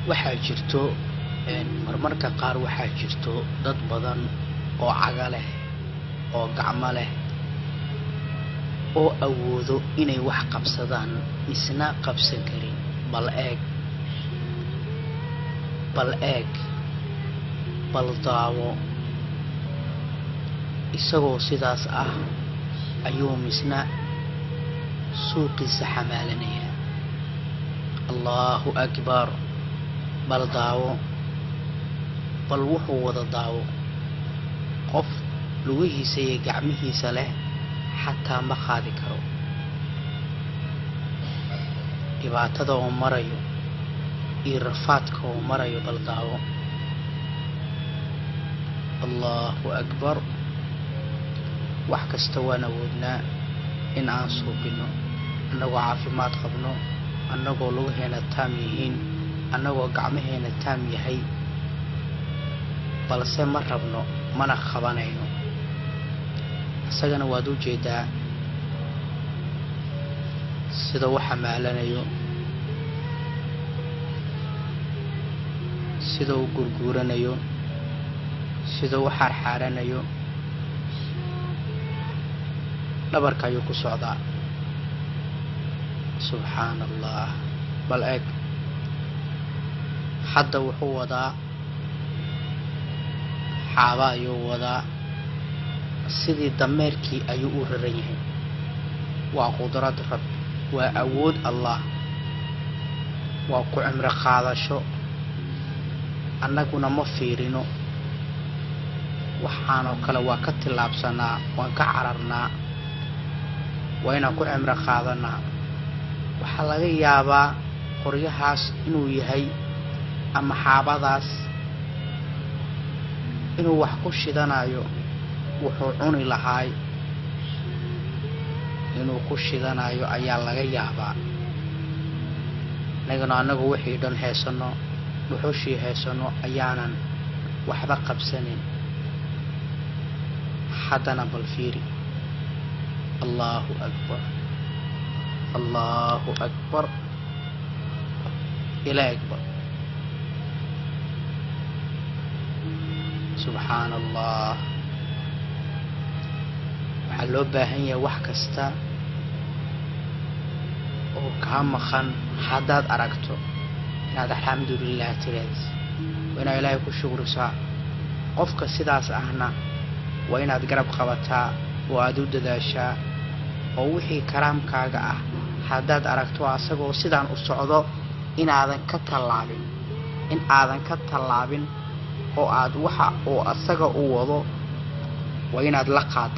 waxaa jirto marmarka qaar waxaa jirto dad badan oo caga leh oo gacmo leh oo awoodo inay wax qabsadaan isna qabsan karin bal eeg bal daawo isagoo sidaas ah ayuu misna suuqiisa xamaalanaya. Allahu akbar. bal daawo bal wuxuu wada daawo qof lugihiisa iyo gacmihiisa leh xataa ma qaadi karo dhibaatada oo marayo iyo rafaadka oo marayo. bal daawo. Allahu akbar. wax kasta waan awoodnaa in aan suubino annagoo caafimaad qabno, annagoo lugaheena taam yihiin, annagoo gacmaheena taam yahay, balse ma rabno mana qabanayno. isagana waad u jeedaa sida uu xamaalanayo, sida uu gurguuranayo, sida uu xarxaaranayo, dhabarka ayuu ku socdaa. subxaan allah. bal eeg hadda wuxuu wadaa xaaba ayuu wadaa, sidii dameerkii ayuu u raran yahay. waa qudrad rab, waa awood allah, waa ku cimro qaadasho. annaguna ma fiirino waxaanoo kale waa ka tillaabsanaa, waan ka cararnaa. waa inaan ku cimro qaadanaa. waxaa laga yaabaa qoryahaas inuu yahay ama xaabadaas inuu wax ku shidanayo, wuxuu cuni lahaay inuu ku shidanayo ayaa laga yaabaa. annagu wixii dhan heesano, dhuxushii heesano ayaanan waxba qabsanin. haddana bal fiiri. Allahu akbar. Allahu akbar. ilaa akbar. subxaan allah. waxaa loo baahan yahay wax kasta oo kaa maqan haddaad aragto inaad alxamdulilah tiraahdo, waa inaad ilaahay ku shukrisaa. qofka sidaas ahna waa inaad garab qabataa oo aad u dadaashaa, oo wixii karaamkaaga ah haddaad aragto asagoo sidaan u socdo inaadan ka tallaabin oo aad waxa oo asaga u wado waa inaad la qaado.